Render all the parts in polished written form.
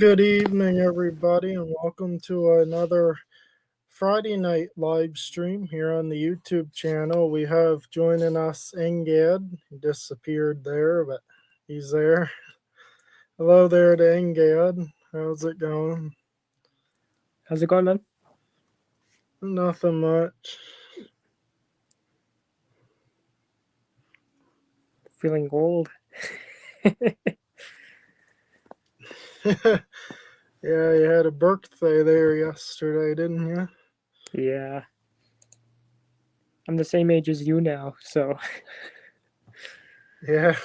Good evening, everybody, and welcome to another Friday night live stream here on the YouTube channel. We have joining us Angad. He disappeared there, but he's there. Hello there to Angad. How's it going? How's it going, man? Nothing much. Feeling old. Yeah, you had a birthday there yesterday, didn't you? Yeah. I'm the same age as you now, so Yeah.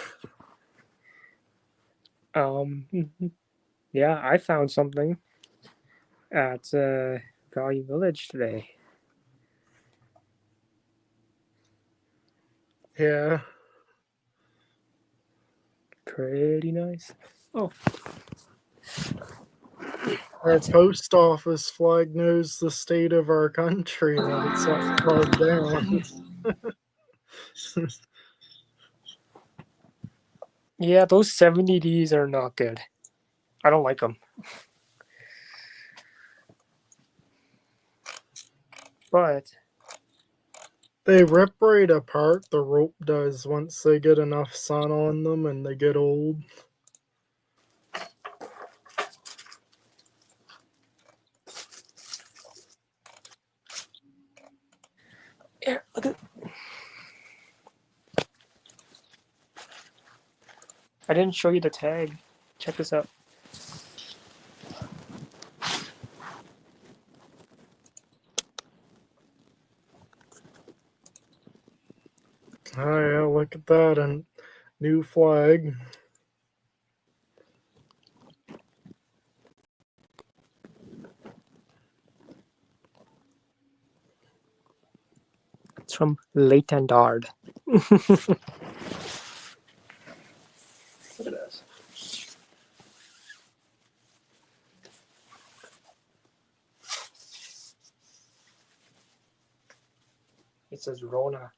yeah, I found something at Value Village today. Yeah. Pretty nice. Oh. Our post office flag knows the state of our country that it's upside down. Yeah, those 70Ds are not good. I don't like them. But They rip right apart, the rope does, once they get enough sun on them and they get old. here, look at. I didn't show you the tag. Check this out. Oh yeah, look at that, and new flag. It's from Leitendard. Look at this. It says Rona.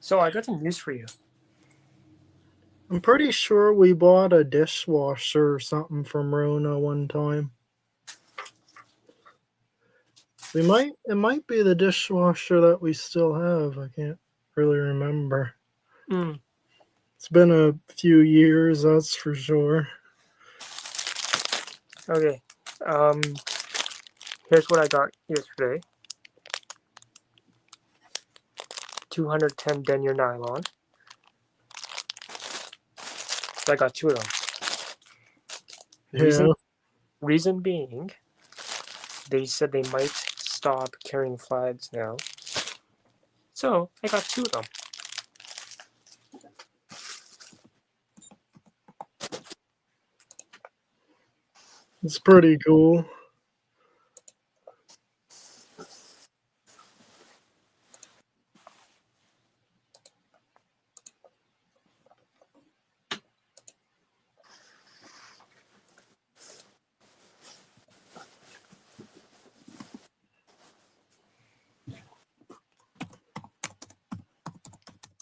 So I got some news for you. I'm pretty sure we bought a dishwasher or something from Rona one time. It might be the dishwasher that we still have. I can't really remember. It's been a few years, that's for sure. Okay. Here's what I got yesterday. 210 denier nylon. So I got two of them. Reason being, they said they might stop carrying flags now. So I got two of them. It's pretty cool.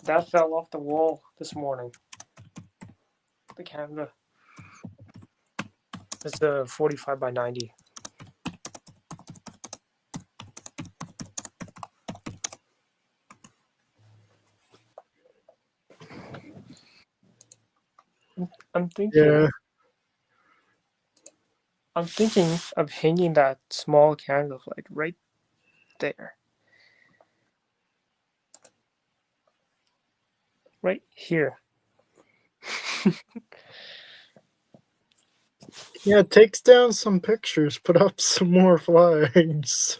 That fell off the wall this morning. The camera. It's a 45 by 90. I'm thinking of hanging that small candle flag right there. Right here. Yeah, it takes down some pictures, put up some more flags.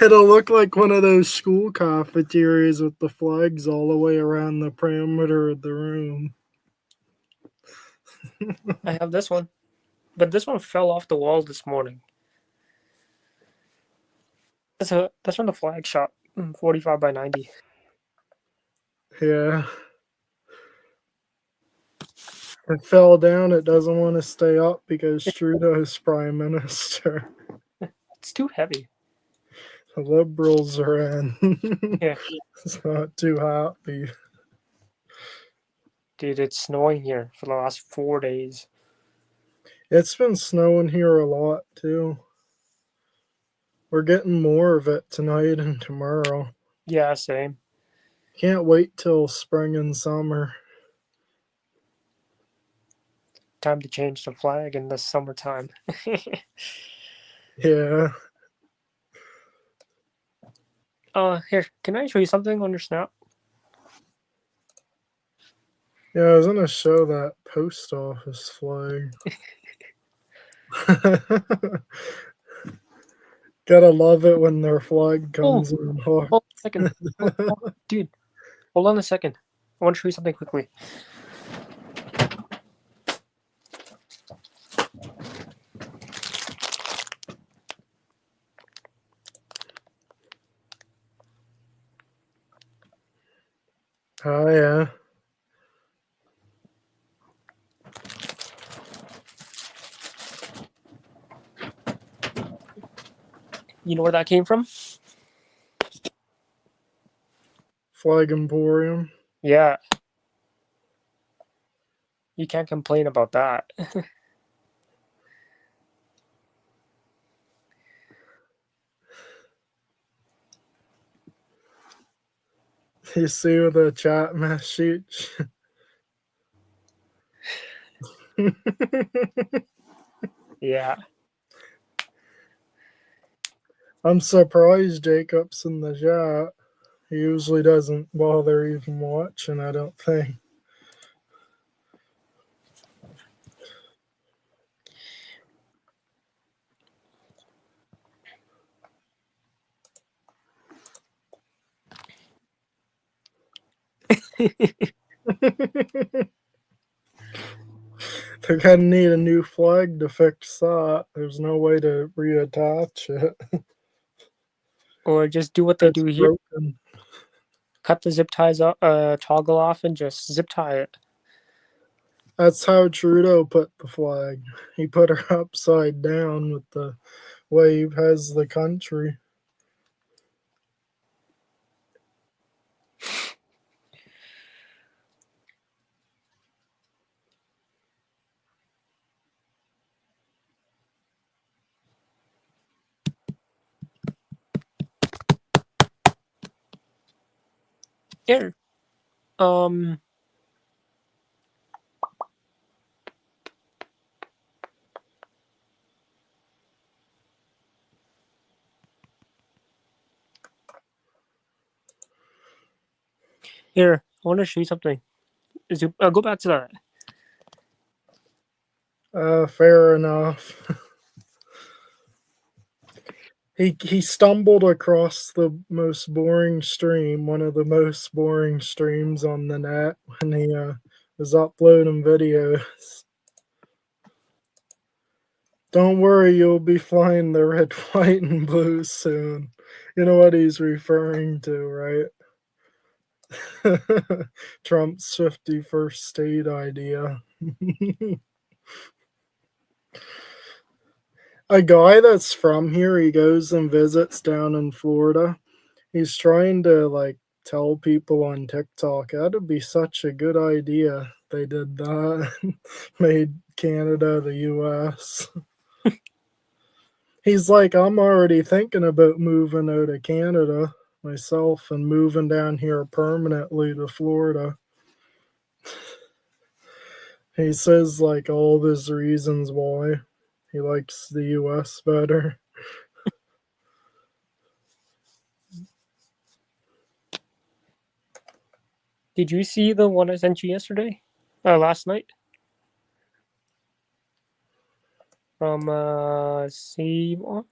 It'll look like one of those school cafeterias with the flags all the way around the perimeter of the room. I have this one. But this one fell off the wall this morning. That's from the flag shop. 45 by 90. Yeah. It fell down. It doesn't want to stay up because Trudeau's prime minister. It's too heavy. The liberals are in. Yeah. It's not too happy. Dude, it's snowing here for the last 4 days. It's been snowing here a lot too. We're getting more of it tonight and tomorrow. Yeah, same. Can't wait till spring and summer. Time to change the flag in the summertime. Yeah. Here, can I show you something on your Snap? Yeah, I was gonna show that post office flag. Gotta love it when their flag Oh, comes in hot. hold on a second. Dude, hold on a second. I want to show you something quickly. Oh yeah. You know where that came from? Flag Emporium. Yeah. You can't complain about that. You see the chat message? Yeah. I'm surprised Jacob's in the chat. He usually doesn't bother even watching, I don't think. They're gonna need a new flag to fix that. There's no way to reattach it. Or just do what they It's do here. broken. Cut the zip ties up, toggle off, and just zip tie it. That's how Trudeau put the flag. He put her upside down with the way he has the country. Here. Here. I want to show you something. Go back to that. Fair enough. He stumbled across the most boring stream, one of the most boring streams on the net when he was uploading videos. Don't worry, you'll be flying the red, white, and blue soon. You know what he's referring to, right? Trump's 51st state idea. A guy that's from here, he goes and visits down in Florida. He's trying to like tell people on TikTok that'd be such a good idea. They did that, made Canada the US. He's like, I'm already thinking about moving out of Canada myself and moving down here permanently to Florida. He says like all of his reasons why he likes the US better. Did you see the one I sent you yesterday? Last night? From Seymour?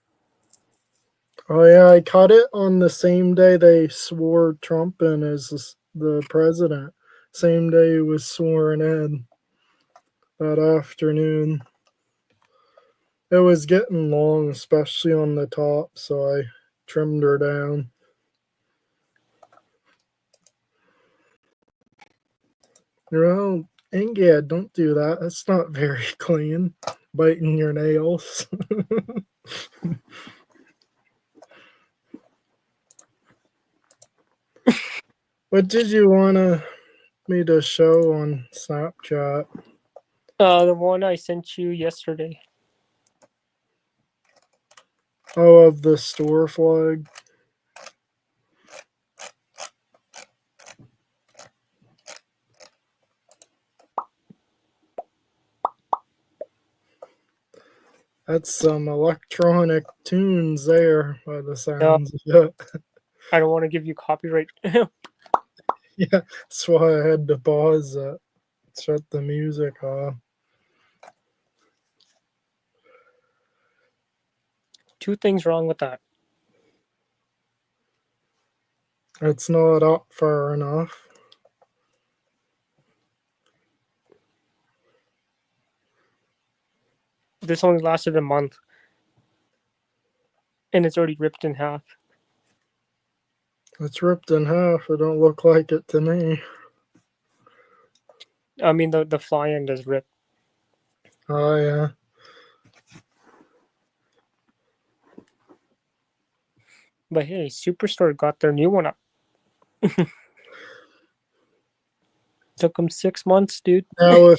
Oh yeah, I caught it on the same day they swore Trump in as the president. Same day he was sworn in that afternoon. It was getting long, especially on the top, so I trimmed her down. Well, Angad, don't do that. That's not very clean. Biting your nails. What did you want me to show on Snapchat? The one I sent you yesterday. Oh, of the store flag? That's some electronic tunes there by the No, sounds of it. I don't want to give you copyright. Yeah, that's why I had to pause it. Shut the music off. Two things wrong with that. It's not up far enough. This only lasted a month, and it's already ripped in half. It's ripped in half. It don't look like it to me. I mean, the fly end is ripped. Oh, yeah. But hey, Superstore got their new one up. Took them 6 months, dude. Now,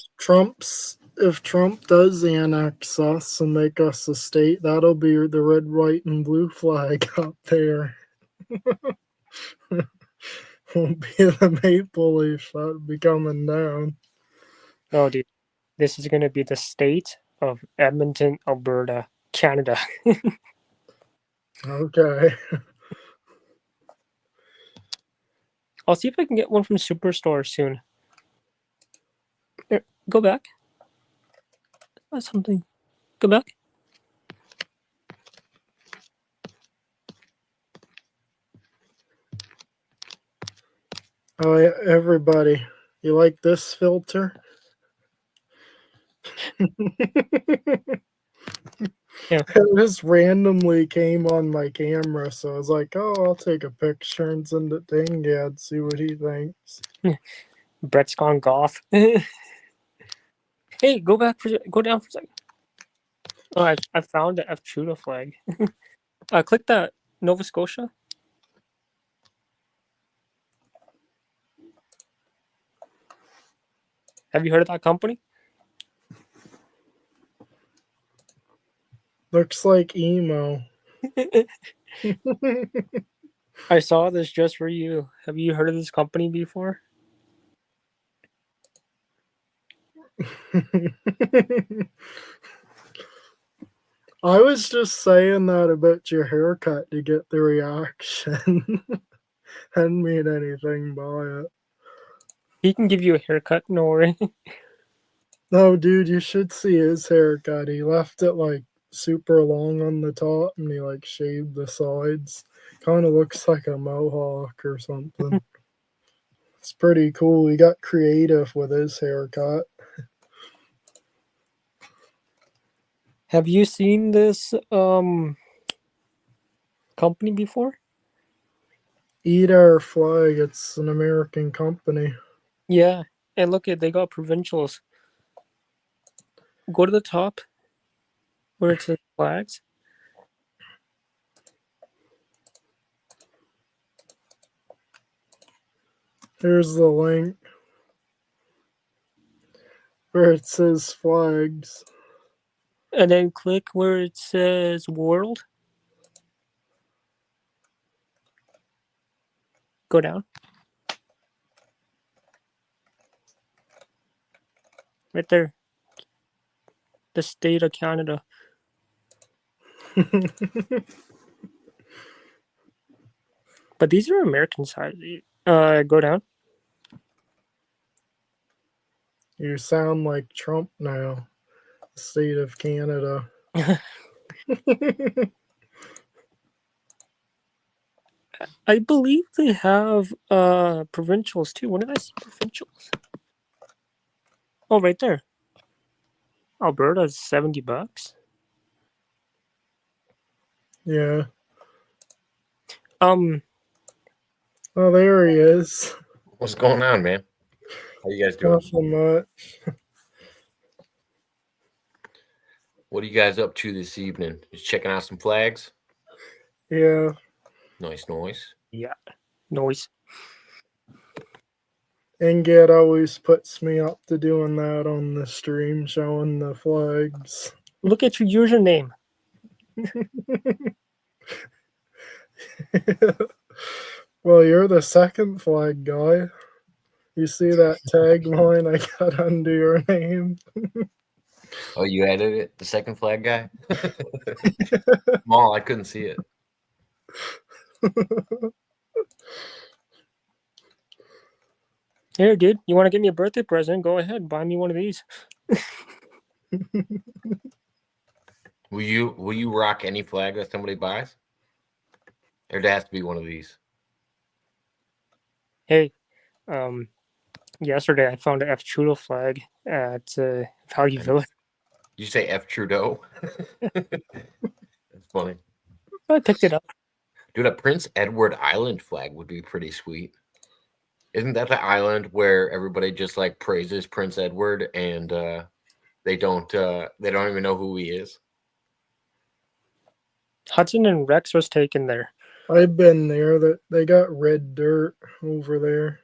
if Trump does annex us and make us a state, that'll be the red, white, and blue flag up there. Won't be the maple leaf. That'll be coming down. No, dude. This is gonna be the state of Edmonton, Alberta, Canada. Okay. I'll see if I can get one from Superstore soon. Here, go back. That's something. Go back. Oh, yeah, everybody, you like this filter? Yeah. It just randomly came on my camera, so I was like, "Oh, I'll take a picture and send it to Angad, see what he thinks." Brett's gone golf. Hey, go down for a second. Oh, I found the F Trudeau flag. Click that Nova Scotia. Have you heard of that company? Looks like emo. I saw this just for you. Have you heard of this company before? I was just saying that about your haircut to get the reaction. Hadn't mean anything by it. He can give you a haircut, no worry. No, dude, you should see his haircut. He left it like super long on the top and he like shaved the sides. Kind of looks like a mohawk or something. It's pretty cool. He got creative with his haircut. Have you seen this company before? Eat Our Flag. It's an American company. Yeah. And look at they got provincials. Go to the top where it says flags. Here's the link where it says flags. And then click where it says world. Go down. Right there. The state of Canada. But these are American size. Go down. You sound like Trump now. The state of Canada. I believe they have provincials too. When did I see provincials? Oh, right there. Alberta's $70. Yeah. Um, Oh, there he is. What's going on, man? How you guys doing? Nothing much. What are you guys up to this evening? Just checking out some flags? Yeah. Nice noise. Yeah. Noise. Angad always puts me up to doing that on the stream, showing the flags. Look at your username. Well, you're the second flag guy. You see that tagline I got under your name? Oh, you added it? The second flag guy? Small, I couldn't see it. Here, dude, you want to give me a birthday present? Go ahead, buy me one of these. Will you rock any flag that somebody buys? Or it has to be one of these? Hey, yesterday I found an F Trudeau flag at Value Village. Did you say F Trudeau? That's funny. I picked it up. Dude, a Prince Edward Island flag would be pretty sweet. Isn't that the island where everybody just like praises Prince Edward and they don't even know who he is? Hudson and Rex was taken there. I've been there. That they got red dirt over there.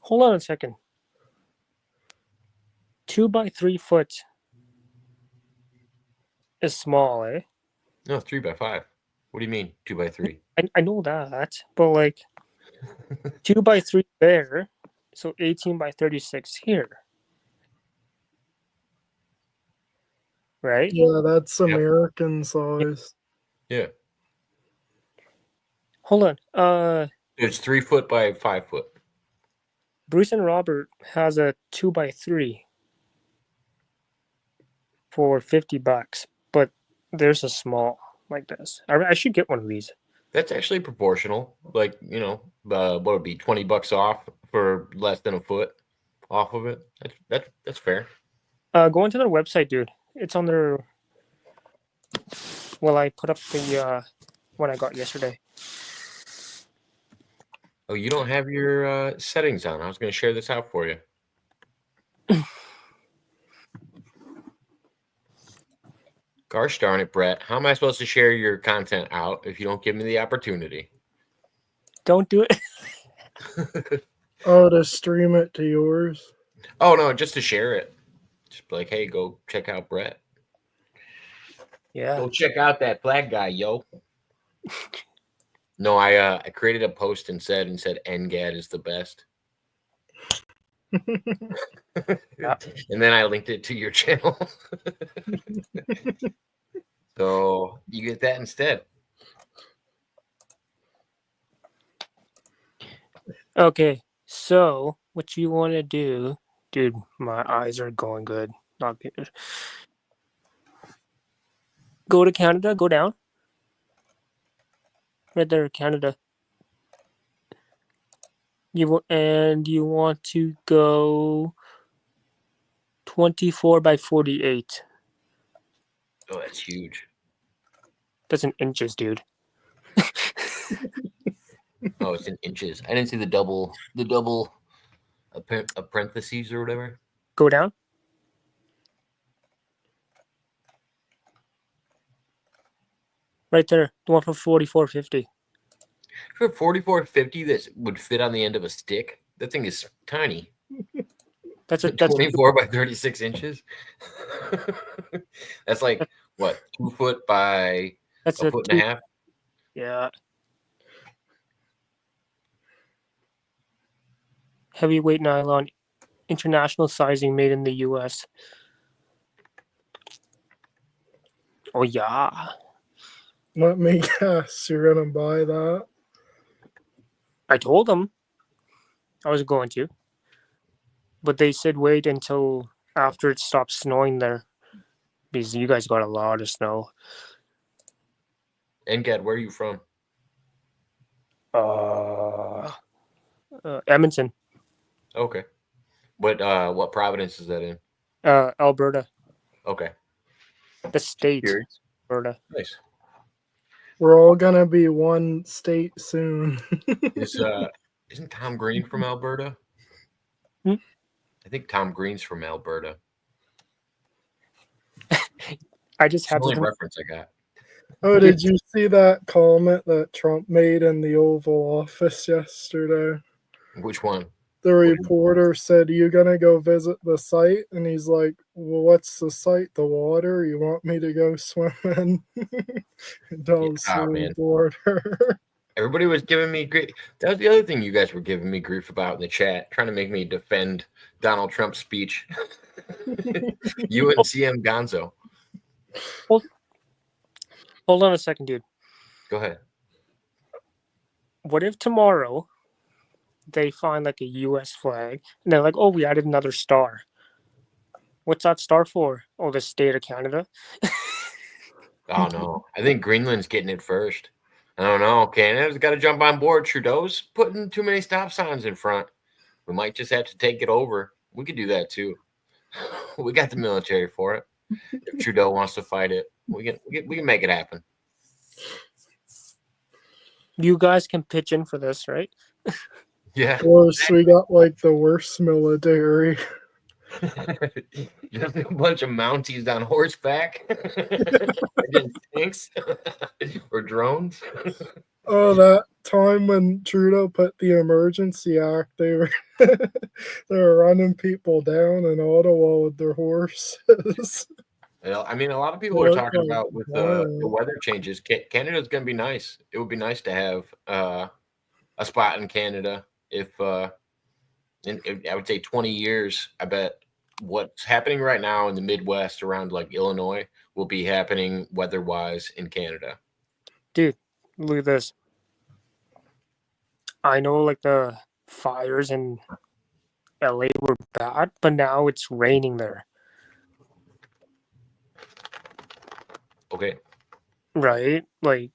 Hold on a second. 2 by 3 foot is small, eh? No, 3 by 5. What do you mean 2 by 3? I know that, but like 2 by 3 there, so 18 by 36 here. Right? Yeah, that's American size. Yeah. Hold on. It's 3 foot by 5 foot. Bruce and Robert has a 2 by 3 for $50, but there's a small like this. I should get one of these. That's actually proportional. Like, what would be $20 off for less than a foot off of it? That's fair. Go into their website, dude. It's on their. Well, I put up the one I got yesterday. Oh, you don't have your settings on. I was going to share this out for you. Gosh darn it, Brett. How am I supposed to share your content out if you don't give me the opportunity? Don't do it. Oh, to stream it to yours? Oh, no, just to share it. Just be like, hey, go check out Brett. Yeah. Go check out that flag guy, yo. No, I created a post and said Angad is the best. And then I linked it to your channel. So you get that instead. Okay, so what you want to do, dude? My eyes are going good. Not good. Go to Canada. Go down. Right there, Canada. You want to go 24 by 48. Oh, that's huge. That's in inches, dude. Oh, it's in inches. I didn't see the double parentheses or whatever. Go down. Right there, the one for 44.50. For 44.50, that would fit on the end of a stick. That thing is tiny. That's 24 by 36 inches. That's like what, 2 foot by a foot and a half? Yeah. Heavyweight nylon, international sizing, made in the U.S. Oh yeah. Let me guess, you're gonna buy that? I told them I was going to, but they said wait until after it stops snowing there, because you guys got a lot of snow. Angad, where are you from? Edmonton. Okay. What province is that in? Alberta. Okay. The state. Curious. Alberta. Nice. We're all gonna be one state soon. Isn't Tom Green from Alberta? I think Tom Green's from Alberta. I just It's had the only to. reference I got. Oh, did you see that comment that Trump made in the Oval Office yesterday? Which one? The reporter said, "You gonna go visit the site?" And he's like, "Well, what's the site? The water? You want me to go swim in?" Don't man. reporter. Everybody was giving me grief. That was the other thing you guys were giving me grief about in the chat, trying to make me defend Donald Trump's speech. You and CM Gonzo. Hold on a second, dude. Go ahead. What if tomorrow they find like a U.S. flag and they're like, "Oh, we added another star. What's that star for?" "Oh, the state of Canada." Oh no, I think Greenland's getting it first. I don't know. Canada's got to jump on board. Trudeau's putting too many stop signs in front. We might just have to take it over. We could do that too. We got the military for it. If Trudeau wants to fight it, we can make it happen. You guys can pitch in for this, right? Yeah. Of course, we got like the worst military. Just a bunch of Mounties on horseback against tanks or drones. Oh, that time when Trudeau put the Emergency Act, they were they were running people down in Ottawa with their horses. I mean, a lot of people are Looked talking like about with the violence. weather changes. Canada's going to be nice. It would be nice to have a spot in Canada if, in I would say 20 years. I bet what's happening right now in the Midwest around like Illinois will be happening weather-wise in Canada. Dude, look at this. I know like the fires in LA were bad, but now it's raining there. Okay. Right? Like,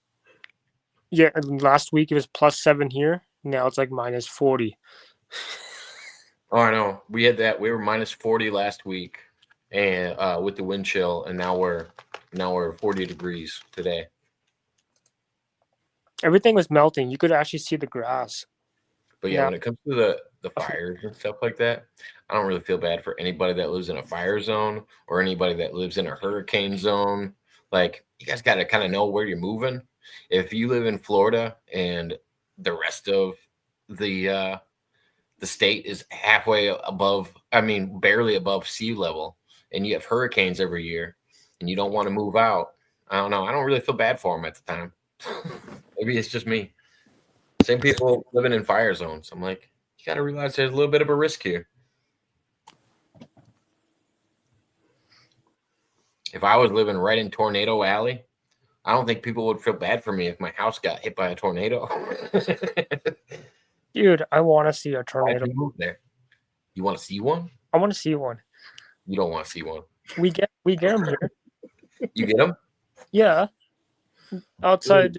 yeah, last week it was +7 here. Now it's like -40. Oh, I know. We had that. We were -40 last week, and with the wind chill, and now we're 40 degrees today. Everything was melting. You could actually see the grass. But yeah, Now, when it comes to the fires and stuff like that, I don't really feel bad for anybody that lives in a fire zone or anybody that lives in a hurricane zone. Like, you guys got to kind of know where you're moving. If you live in Florida and the rest of the state is halfway above, I mean, barely above sea level, and you have hurricanes every year, and you don't want to move out, I don't know. I don't really feel bad for them at the time. Maybe it's just me. Same people living in fire zones. I'm like, you got to realize there's a little bit of a risk here. If I was living right in Tornado Alley, I don't think people would feel bad for me if my house got hit by a tornado. dude, I want to see a Why'd tornado. you move there? You want to see one? I want to see one. You don't want to see one. We get them here. You get them? Yeah, outside.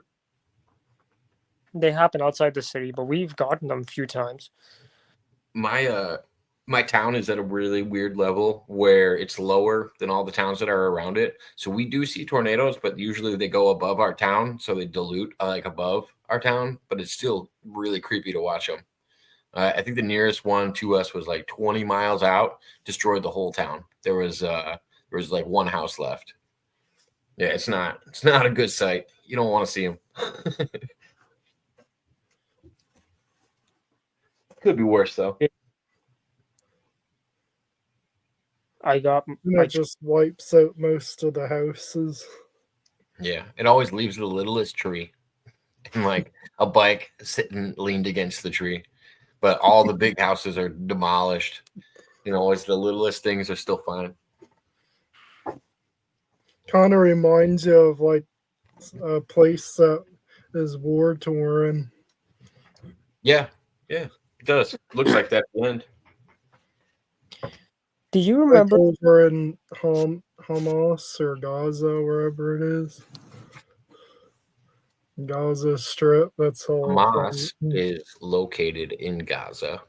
They happen outside the city, but we've gotten them a few times. My town is at a really weird level where it's lower than all the towns that are around it. So we do see tornadoes, but usually they go above our town, so they dilute like above our town. But it's still really creepy to watch them. I think the nearest one to us was like 20 miles out, destroyed the whole town. There was like one house left. Yeah, it's not a good sight. You don't want to see them. Could be worse though. And it just wipes out most of the houses. Yeah, it always leaves the littlest tree and like a bike sitting leaned against the tree. But all the big houses are demolished. You know, always the littlest things are still fine. Kind of reminds you of like a place that is war torn. Yeah, it does. Looks like that blend. Do you remember like over in Hamas or Gaza, wherever it is? Gaza Strip. That's all. Hamas is located in Gaza.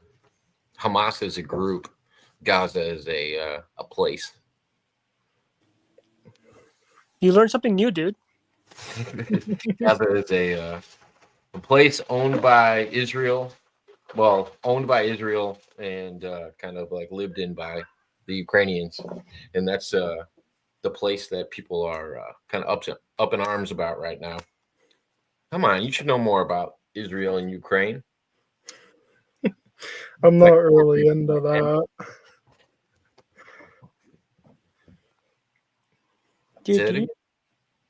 Hamas is a group. Gaza is a place. You learned something new, dude. Gaza is a place owned by Israel owned by Israel and kind of like lived in by the Ukrainians, and that's the place that people are kind of up in arms about right now. Come on, you should know more about Israel and Ukraine. I'm not really into that. Say that again?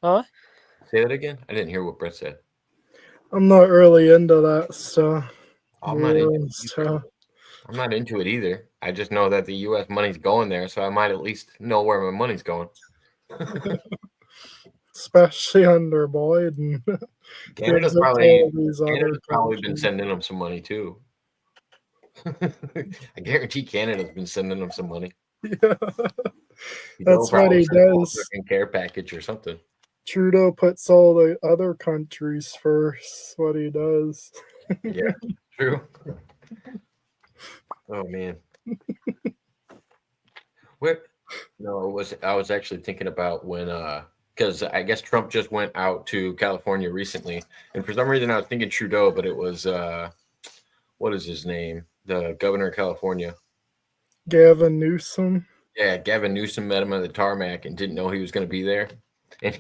Huh? Say that again? I didn't hear what Brett said. I'm not really into that stuff. I'm not into it either. I just know that the U.S. money's going there, so I might at least know where my money's going. Especially under Biden. Canada's probably been sending them some money too. I guarantee Canada's been sending them some money. Yeah. That's what he does. Care package or something. Trudeau puts all the other countries first. What he does. Yeah, true. Oh man. I was actually thinking about when because I guess Trump just went out to California recently, and for some reason I was thinking Trudeau, but it was what is his name? The governor of California. Gavin Newsom. Yeah, Gavin Newsom met him at the tarmac and didn't know he was going to be there, and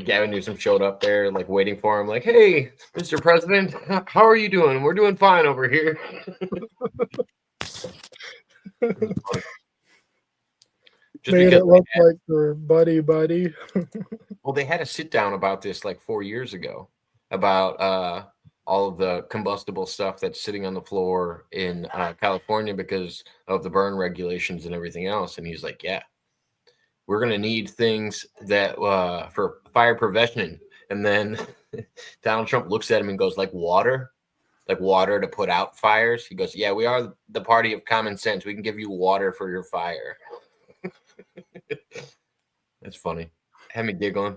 Gavin Newsom showed up there like waiting for him, like, "Hey, Mr. President, how are you doing? We're doing fine over here." Just made it look like they're buddy. Well, they had a sit down about this like 4 years ago about all of the combustible stuff that's sitting on the floor in California because of the burn regulations and everything else. And he's like, yeah, we're going to need things that for fire prevention. And then Donald Trump looks at him and goes, like water to put out fires. He goes, yeah, we are the party of common sense. We can give you water for your fire. That's funny. Had me giggling.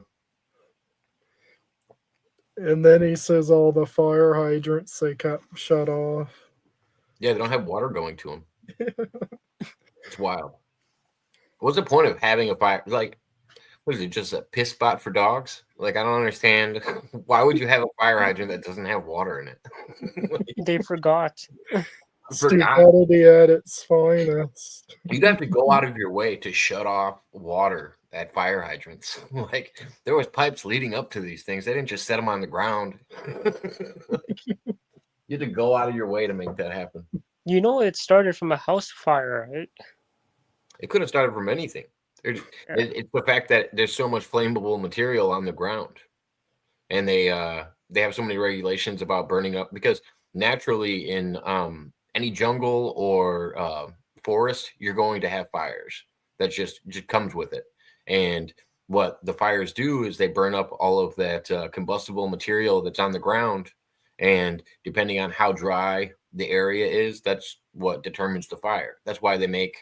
And then he says all the fire hydrants they kept shut off. Yeah, they don't have water going to them. It's wild. What's the point of having a fire? Like, what is it? Just a piss spot for dogs? Like, I don't understand. Why would you have a fire hydrant that doesn't have water in it? They forgot. Stupidity at its finest. You'd have to go out of your way to shut off water at fire hydrants. Like, there was pipes leading up to these things. They didn't just set them on the ground. You had to go out of your way to make that happen. You know, it started from a house fire, right? It could have started from anything. It's the fact that there's so much flammable material on the ground, and they have so many regulations about burning up, because naturally in any jungle or forest, you're going to have fires. That just comes with it. And what the fires do is they burn up all of that combustible material that's on the ground, and depending on how dry the area is, that's what determines the fire. That's why they make,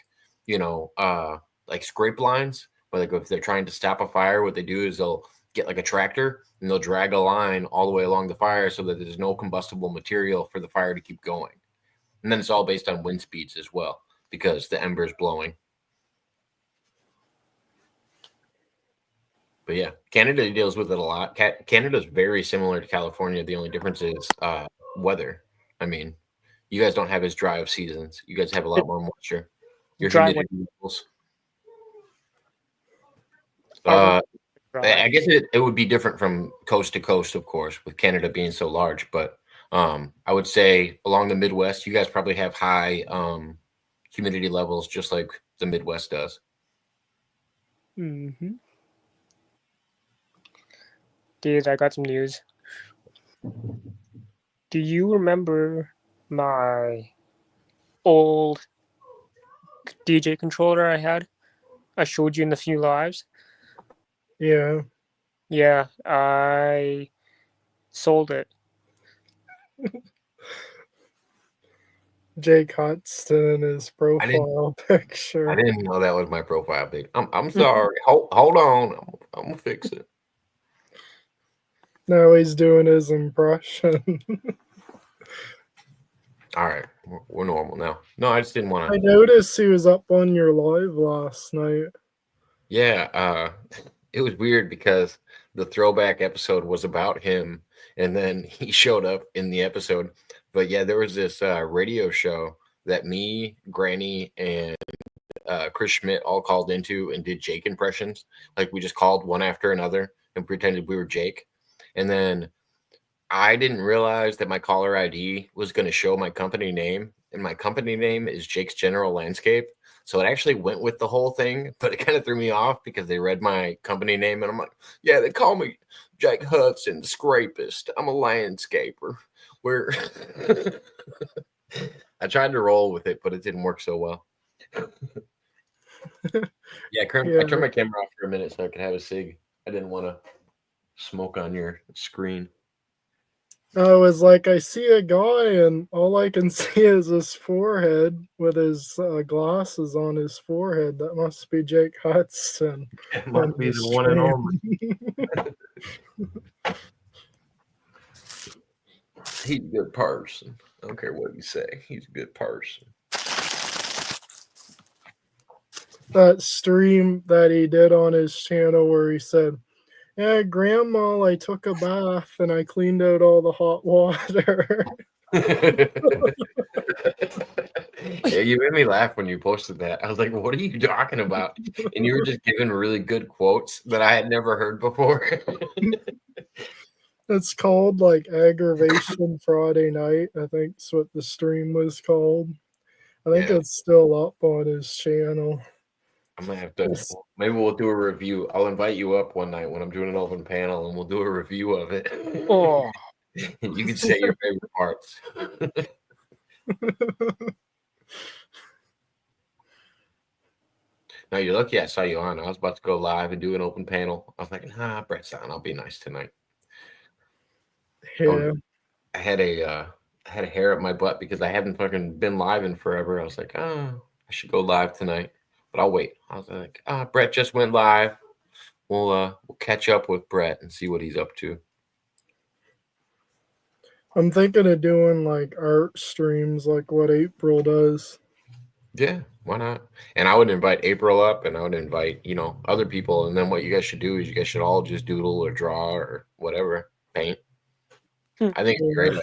like scrape lines. But like if they're trying to stop a fire, what they do is they'll get like a tractor and they'll drag a line all the way along the fire so that there's no combustible material for the fire to keep going. And then it's all based on wind speeds as well, because the ember's blowing. But yeah, Canada deals with it a lot. Canada's very similar to California. The only difference is weather. I mean, you guys don't have as dry of seasons. You guys have a lot more moisture. Your humidity levels. I guess it would be different from coast to coast, of course, with Canada being so large. But I would say along the Midwest, you guys probably have high humidity levels, just like the Midwest does. Mm-hmm. Dude, I got some news. Do you remember my old DJ controller I had? I showed you in a few lives. Yeah. Yeah, I sold it. Jake Hudson in his profile picture. I didn't know that was my profile pic. I'm sorry. Hold on. I'm gonna fix it. Now he's doing his impression. All right, we're normal now. No, I just didn't want to. I noticed he was up on your live last night. Yeah, it was weird because the throwback episode was about him, and then he showed up in the episode But yeah, there was this radio show that me, Granny, and Chris Schmidt all called into and did Jake impressions. Like we just called one after another and pretended we were Jake. And then I didn't realize that my caller ID was going to show my company name, and my company name is Jake's General Landscape. So it actually went with the whole thing, but it kind of threw me off because they read my company name, and I'm like, yeah, they call me Jake Hudson, the scrapist. I'm a landscaper. Where I tried to roll with it, but it didn't work so well. Yeah, I turned my camera off for a minute so I could have a cig. I didn't want to smoke on your screen. I was like, I see a guy, and all I can see is his forehead with his glasses on his forehead. That must be Jake Hudson. It must be the one and only. He's a good person. I don't care what you say. He's a good person. That stream that he did on his channel where he said, yeah, Grandma, I took a bath and I cleaned out all the hot water. Yeah, you made me laugh when you posted that. I was like, what are you talking about? And you were just giving really good quotes that I had never heard before. It's called like Aggravation Friday Night. I think that's what the stream was called. I think it's still up on his channel. I'm gonna have to. Maybe we'll do a review. I'll invite you up one night when I'm doing an open panel, and we'll do a review of it. Oh, And you can say your favorite parts. No, you're lucky I saw you on. I was about to go live and do an open panel. I was like, nah, Brett's on. I'll be nice tonight. Yeah. I had a hair up my butt because I haven't fucking been live in forever. I was like, oh, I should go live tonight, but I'll wait. I was like, Brett just went live. We'll catch up with Brett and see what he's up to. I'm thinking of doing like art streams like what April does. Yeah, why not? And I would invite April up, and I would invite, other people. And then what you guys should do is you guys should all just doodle or draw or whatever, paint. I think it's a great idea.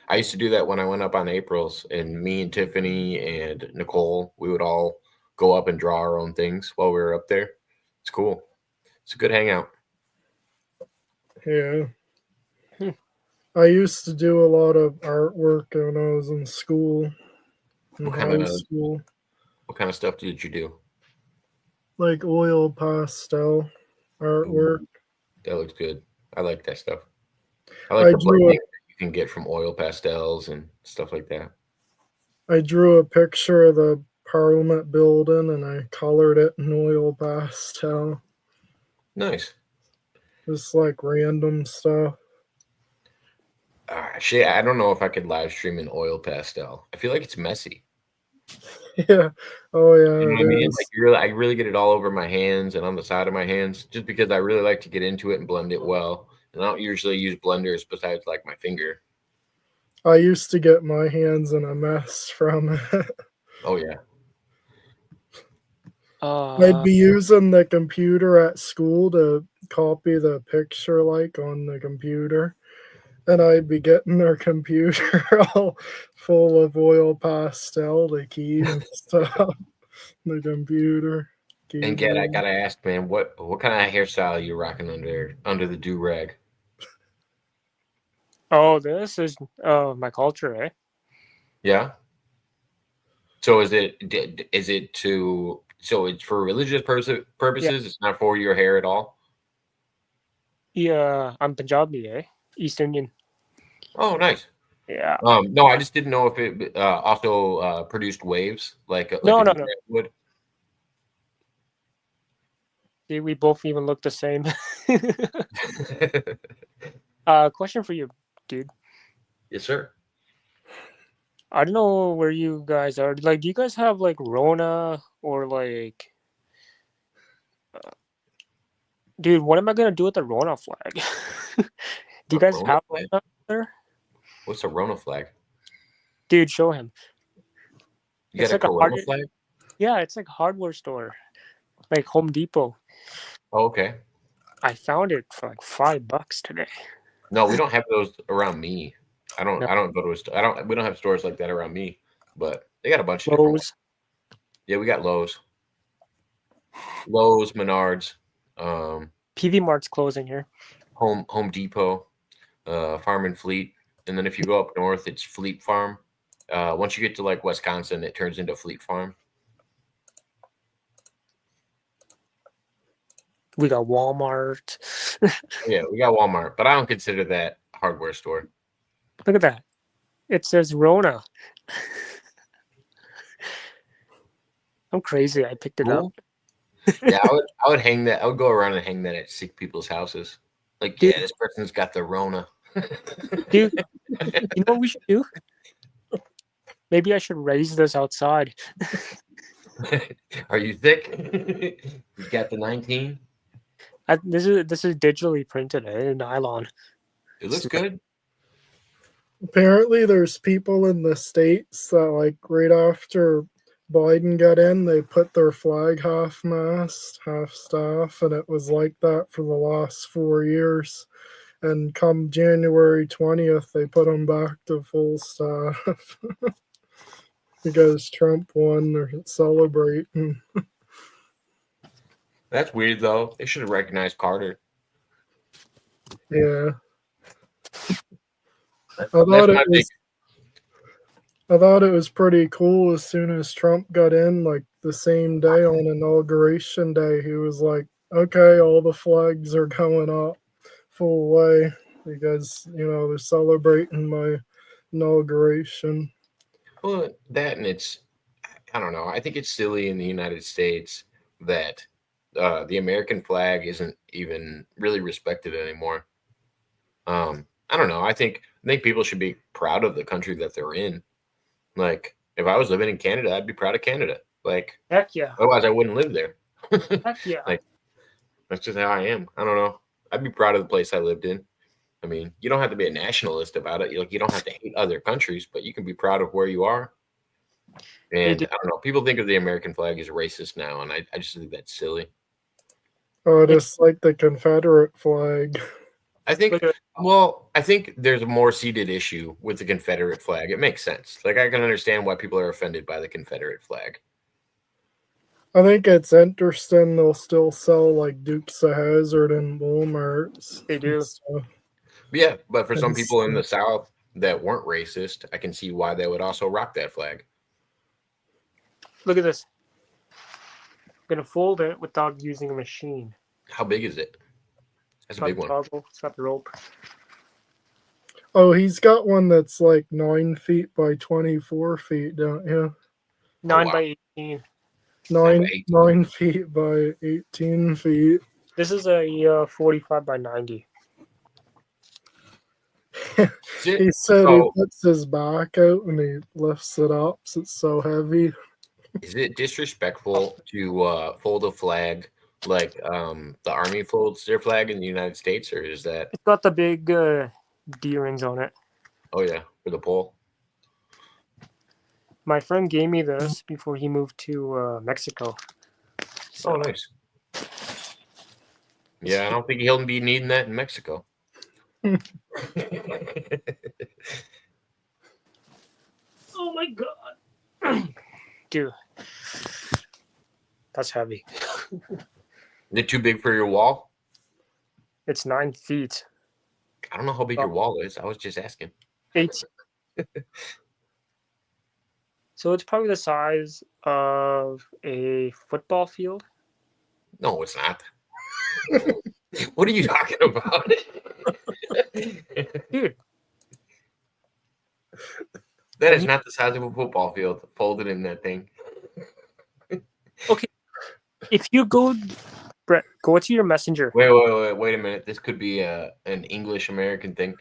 I used to do that when I went up on April's, and me and Tiffany and Nicole, we would all go up and draw our own things while we were up there. It's cool. It's a good hangout. Yeah. I used to do a lot of artwork when I was in school. What kind of stuff did you do? Like oil pastel artwork. Ooh, that looks good. I like that stuff. I like the blending that you can get from oil pastels and stuff like that. I drew a picture of the Parliament building and I colored it in oil pastel. Nice. Just like random stuff. Shit, I don't know if I could live stream in oil pastel. I feel like it's messy. Yeah. Oh yeah. You know what I mean? Like I really get it all over my hands and on the side of my hands, just because I really like to get into it and blend it well. And I don't usually use blenders besides like my finger. I used to get my hands in a mess from it. Oh yeah. I'd be using the computer at school to copy the picture like on the computer. And I'd be getting their computer all full of oil pastel, the keys and stuff. The computer. And Ged, I gotta ask, man, what kind of hairstyle are you rocking under the do rag? Oh, this is my culture, eh? Yeah. So is it so it's for religious purposes? Yeah. It's not for your hair at all. Yeah, I'm Punjabi, eh? East Indian. Oh, nice. Yeah. No, I just didn't know if it also produced waves like no. would. See, we both even look the same. Question for you, dude. Yes, sir. I don't know where you guys are. Like, do you guys have like Rona or like? Dude, what am I gonna do with the Rona flag? Do you guys have Rona there? What's a Rona flag? Dude, show him. You got a Corona flag? Yeah, it's like a hardware store, like Home Depot. Oh, okay. I found it for like $5 today. No, we don't have those around me. I don't go to a store. We don't have stores like that around me, but they got a bunch of different ones. Lowe's. Yeah, we got Lowe's, Menards, PV Mart's closing here. Home Depot, Farm and Fleet, and then if you go up north, it's Fleet Farm. Once you get to like Wisconsin, it turns into Fleet Farm. We got Walmart. Yeah, we got Walmart, but I don't consider that a hardware store. Look at that. It says Rona. I'm crazy. I picked it up. Yeah, I would hang that. I would go around and hang that at sick people's houses. Like, Dude. yeah, this person's got the Rona. Dude, you know what we should do? Maybe I should raise this outside. Are you thick? You got the 19? This is digitally printed in nylon. It looks good. Apparently, there's people in the States that, like, right after Biden got in, they put their flag half-mast, half-staff, and it was like that for the last 4 years. And come January 20th, they put them back to full staff because Trump won. They're celebrating. That's weird, though. They should have recognized Carter. Yeah. That's I thought it was pretty cool as soon as Trump got in, like the same day on Inauguration Day, he was like, okay, all the flags are going up full way because, they're celebrating my inauguration. Well, that and I don't know. I think it's silly in the United States that the American flag isn't even really respected anymore. I don't know. I think people should be proud of the country that they're in. Like, if I was living in Canada, I'd be proud of Canada. Like, heck yeah. Otherwise, I wouldn't live there. Heck yeah. Like, that's just how I am. I don't know. I'd be proud of the place I lived in. I mean, you don't have to be a nationalist about it. You don't have to hate other countries, but you can be proud of where you are. And I don't know. People think of the American flag as racist now, and I just think that's silly. Oh, just like the Confederate flag. I think there's a more seated issue with the Confederate flag. It makes sense. Like, I can understand why people are offended by the Confederate flag. I think it's interesting they'll still sell like Dukes of Hazzard in Walmarts. They do. Yeah, but for some people in the South that weren't racist, I can see why they would also rock that flag. Look at this. I'm going to fold it without using a machine. How big is it? That's a big one. It's got the rope. Oh, he's got one that's like 9 feet by 24 feet, don't you? 9 by 18. 9 feet by 18 feet. This is a 45 by 90. He said he puts his back out and he lifts it up, so it's so heavy. Is it disrespectful to fold a flag like the Army folds their flag in the United States, or is that? It's got the big D rings on it. Oh yeah, for the pole. My friend gave me this before he moved to Mexico. So. Oh, nice. Yeah, I don't think he'll be needing that in Mexico. Oh my god. Dude. That's heavy. Is it too big for your wall? It's 9 feet. I don't know how big your wall is. I was just asking. 8. So it's probably the size of a football field. No, it's not. What are you talking about? Dude. That is not the size of a football field folded in that thing. Okay. If you go, Brett, go to your messenger. Wait a minute. This could be an English American thing.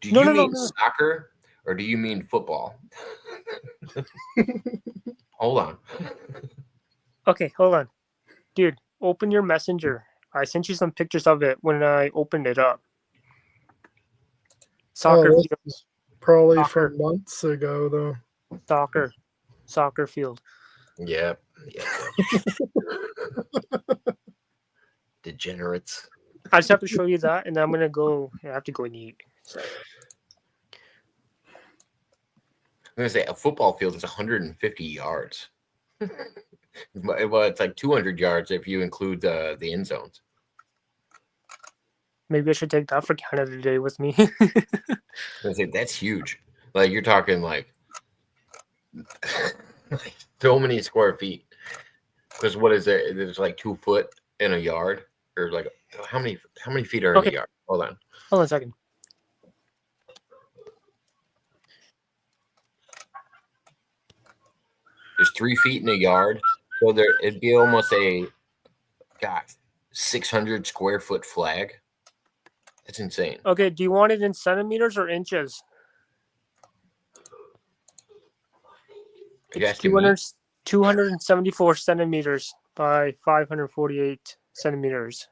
Do you mean soccer or do you mean football? Hold on. Okay, hold on. Dude, open your messenger. I sent you some pictures of it when I opened it up. Soccer field. Probably from months ago, though. Soccer field. Yeah. Degenerates. I just have to show you that, and then I'm gonna go. I have to go and eat. So. going to say a football field is 150 yards. Well, it's like 200 yards if you include the end zones. Maybe I should take that for Canada Day with me. I say that's huge. Like you're talking like so many square feet. Because what is it? There's like 2 foot in a yard, or like how many feet are in a yard? Hold on. Hold on a second. There's 3 feet in a yard, so it'd be almost a 600 square foot flag. That's insane. Okay, do you want it in centimeters or inches? It's 274 centimeters by 548 centimeters.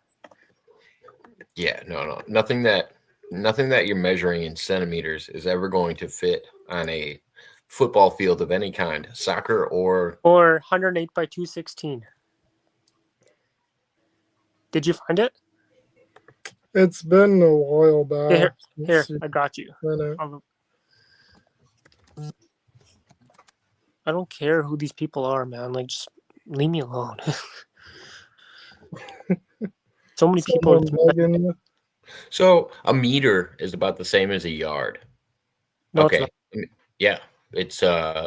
Yeah, no. Nothing that you're measuring in centimeters is ever going to fit on a football field of any kind, soccer or 108 by 216. Did you find it? It's been a while back. Here, I got you. I don't care who these people are, man. Like, just leave me alone. So many people. So a meter is about the same as a yard. No, okay. Yeah. It's how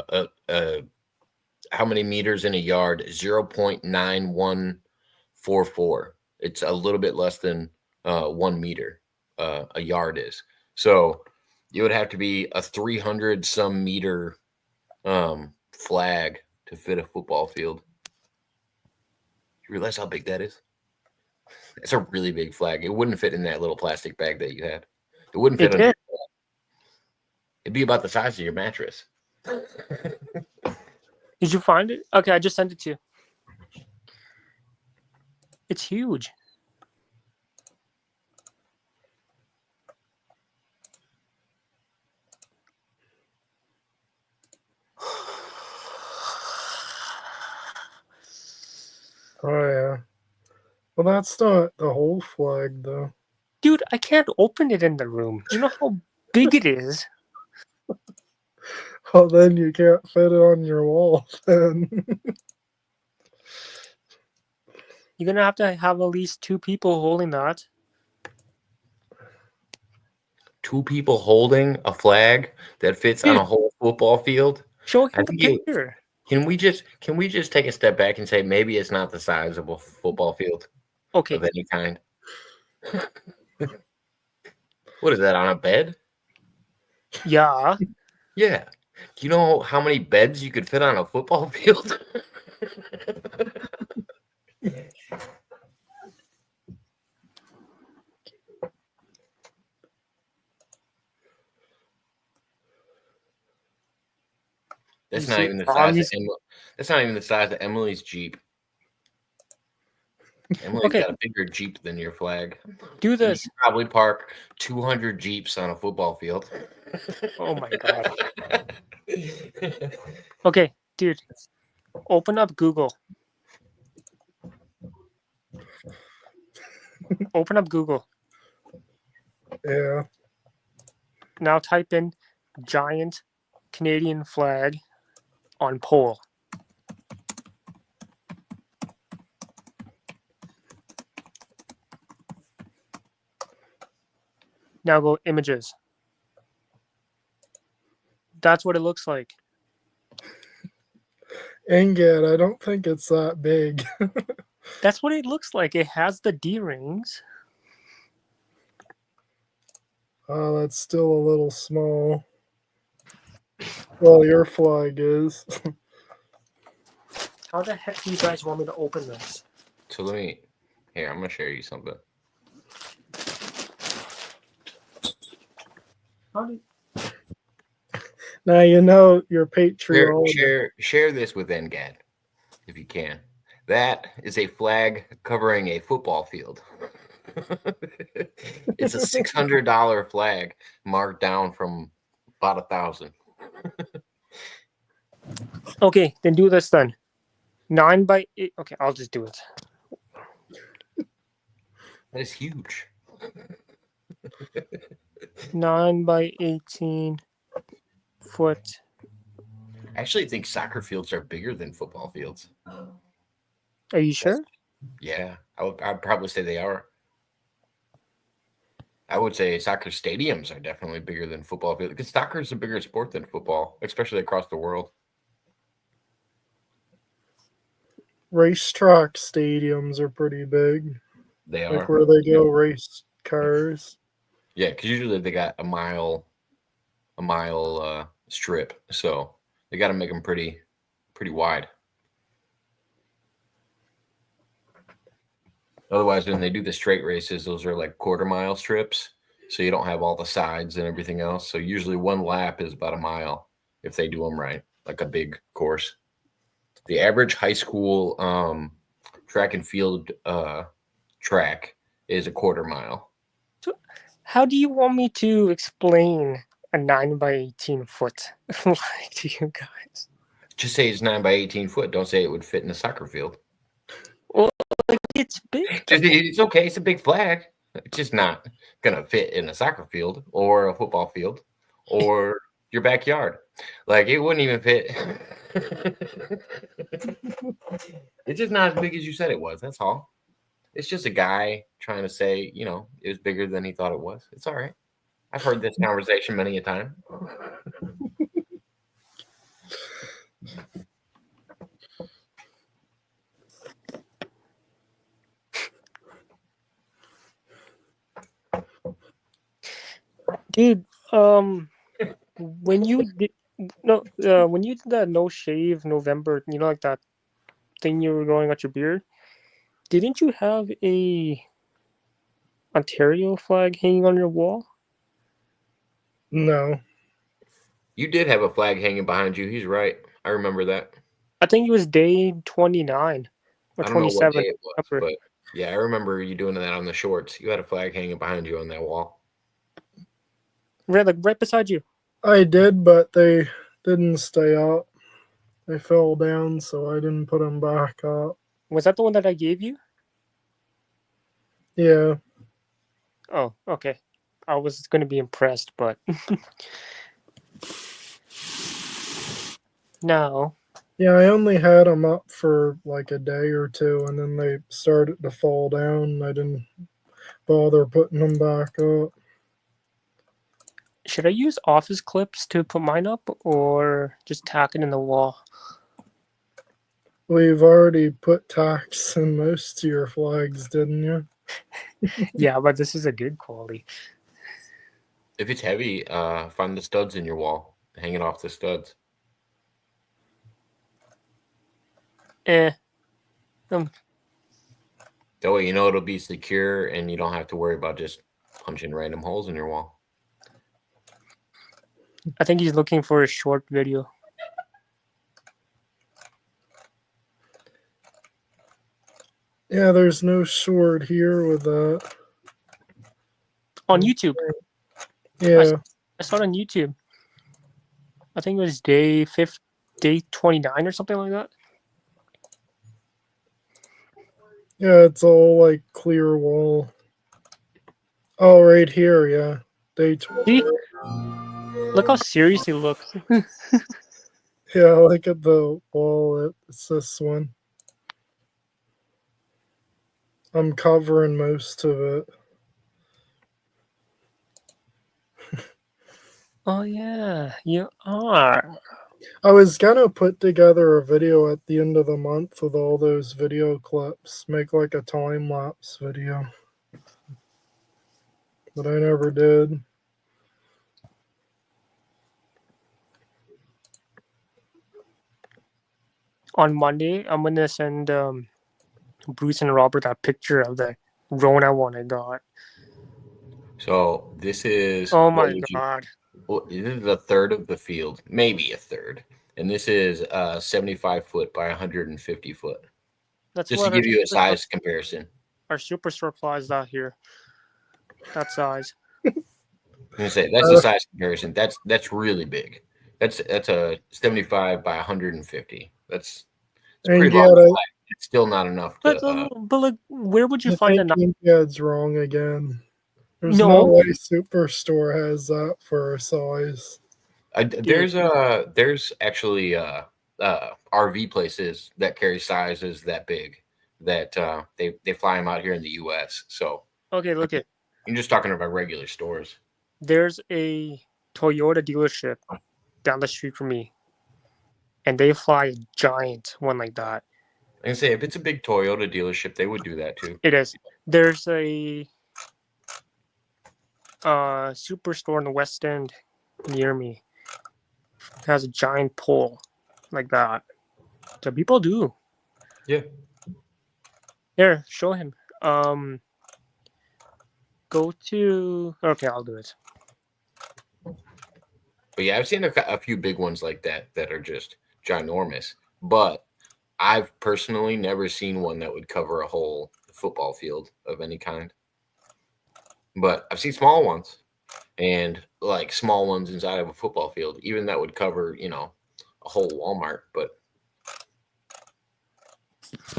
many meters in a yard? 0.9144. It's a little bit less than 1 meter. A yard is. So it would have to be a 300 some meter flag to fit a football field. You realize how big that is? It's a really big flag. It wouldn't fit in that little plastic bag that you had. It wouldn't fit under. It'd be about the size of your mattress. Did you find it? Okay, I just sent it to you. It's huge. Oh, yeah. Well, that's not the whole flag, though. Dude, I can't open it in the room. You know how big it is? Oh, then you can't fit it on your wall, then. You're going to have at least 2 people holding that. 2 people holding a flag that fits on a whole football field? Show him the picture. Can we just take a step back and say maybe it's not the size of a football field of any kind? What is that, on a bed? Yeah. Yeah. Do you know how many beds you could fit on a football field? That's not even the size of Emily's Jeep. Emily's got a bigger Jeep than your flag. Do this. You probably park 200 Jeeps on a football field. Oh my god. Okay, dude. Open up Google. Open up Google. Yeah. Now type in giant Canadian flag on pole. Now go images. That's what it looks like. Angad, I don't think it's that big. That's what it looks like. It has the D-rings. Oh, that's still a little small. Well, your flag is. How the heck do you guys want me to open this? So I'm going to share you something. Now you know your Patreon. Share this with Angad, if you can. That is a flag covering a football field. It's a $600 flag marked down from about $1,000. Okay, then do this then. 9 by 8. Okay, I'll just do it. That is huge. 9 by 18 foot I actually think soccer fields are bigger than football fields. Are you sure? Yeah, I'd probably say they are. I would say soccer stadiums are definitely bigger than football fields because soccer is a bigger sport than football, especially across the world. Racetrack stadiums are pretty big. They are. Like where they go race cars. Yeah, because usually they got a mile strip, so they got to make them pretty wide. Otherwise, when they do the straight races, those are like quarter-mile strips, so you don't have all the sides and everything else. So usually one lap is about a mile if they do them right, like a big course. The average high school track and field track is a quarter mile. So how do you want me to explain a 9 by 18 foot flag to you guys? Just say it's 9 by 18 foot. Don't say it would fit in a soccer field. Well, like it's big. It's okay. It's a big flag. It's just not gonna fit in a soccer field or a football field or your backyard. Like it wouldn't even fit. It's just not as big as you said it was. That's all. It's just a guy trying to say, it was bigger than he thought it was. It's all right. I've heard this conversation many a time. Dude, when you did that no shave November, like that thing you were growing out your beard, didn't you have a Ontario flag hanging on your wall? No. You did have a flag hanging behind you. He's right. I remember that. I think it was day 29 or I don't know what 27. day it was, but yeah, I remember you doing that on the shorts. You had a flag hanging behind you on that wall. Right beside you. I did, but they didn't stay up. They fell down, so I didn't put them back up. Was that the one that I gave you? Yeah. Oh, okay. I was going to be impressed, but no. Yeah, I only had them up for like a day or two, and then they started to fall down. I didn't bother putting them back up. Should I use office clips to put mine up, or just tack it in the wall? We've already put tacks in most of your flags, didn't you? Yeah, but this is a good quality. If it's heavy, find the studs in your wall. Hang it off the studs. That way it'll be secure and you don't have to worry about just punching random holes in your wall. I think he's looking for a short video. Yeah, there's no short here with that. On YouTube. Yeah. I saw it on YouTube. I think it was day 29 or something like that. Yeah, it's all like clear wall. Oh, right here, yeah. Day 20. See? Look how serious he looks. Yeah, look at the wall. It's this one. I'm covering most of it. Oh, yeah, you are. I was gonna put together a video at the end of the month with all those video clips, make like a time lapse video, but I never did. On Monday, I'm gonna send Bruce and Robert that picture of the Rona one I got. So this is. Oh my god! This is a third of the field, maybe a third, and this is 75 foot by 150 foot. That's just to give you a size comparison. Our superstore flies out here. That size. I'm gonna say that's the size comparison. That's really big. That's a 75 by 150. That's pretty long flag. It's still not enough. But like, where would you find a? Angad wrong again. There's no way Superstore has that for a size. There's actually RV places that carry sizes that big that they fly them out here in the U.S. So Okay, look it. you're just talking about regular stores. There's a Toyota dealership down the street from me, and they fly a giant one like that. I can say if it's a big Toyota dealership, they would do that too. It is. There's a superstore in the West End near me. It has a giant pole like that. So people do. Yeah. Here, show him. Go to. Okay, I'll do it. But yeah, I've seen a few big ones like that that are just ginormous. But I've personally never seen one that would cover a whole football field of any kind. But I've seen small ones and like small ones inside of a football field. Even that would cover, a whole Walmart. But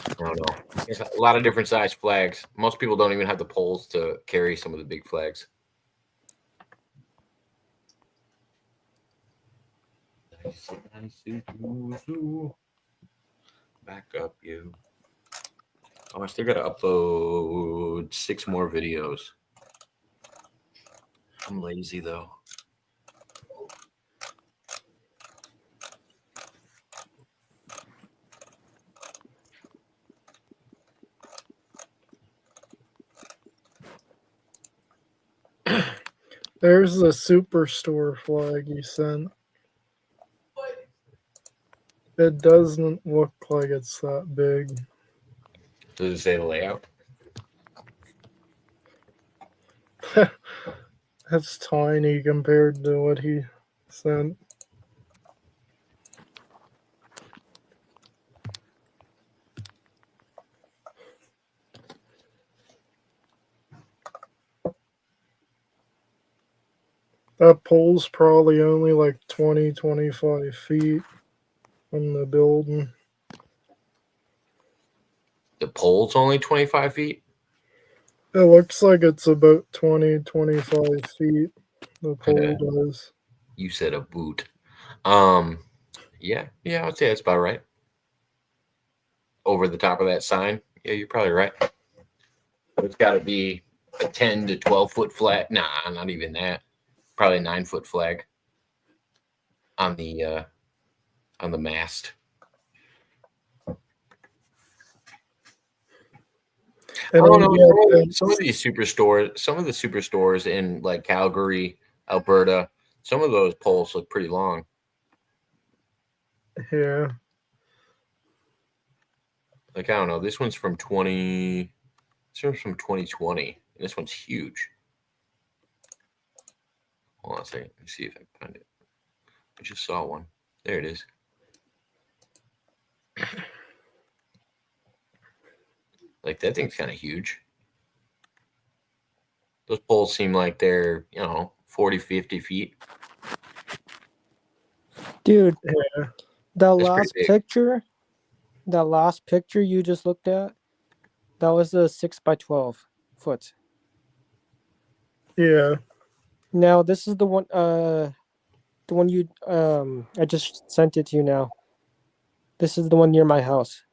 I don't know. There's a lot of different size flags. Most people don't even have the poles to carry some of the big flags. Back up, you. Oh, I still got to upload 6 more videos. I'm lazy, though. There's the superstore flag you sent. It doesn't look like it's that big. Does it say the layout? That's tiny compared to what he sent. That pole's probably only like 20, 25 feet from the building. The pole's only 25 feet? It looks like it's about 20, 25 feet. The pole does. You said a boot. Yeah, I would say that's about right. Over the top of that sign. Yeah, you're probably right. It's got to be a 10 to 12 foot flag. Nah, not even that. Probably a 9-foot flag on the mast. And I don't know. then Some of the superstores in like Calgary, Alberta, some of those poles look pretty long. Yeah. Like I don't know. This one's from 2020. And this one's huge. Hold on a second. Let me see if I can find it. I just saw one. There it is. Like that thing's kind of huge. Those poles seem like they're, 40, 50 feet. Dude, Yeah. that last picture you just looked at, that was a 6x12 foot. Yeah. Now this is the one you I just sent it to you now. This is the one near my house.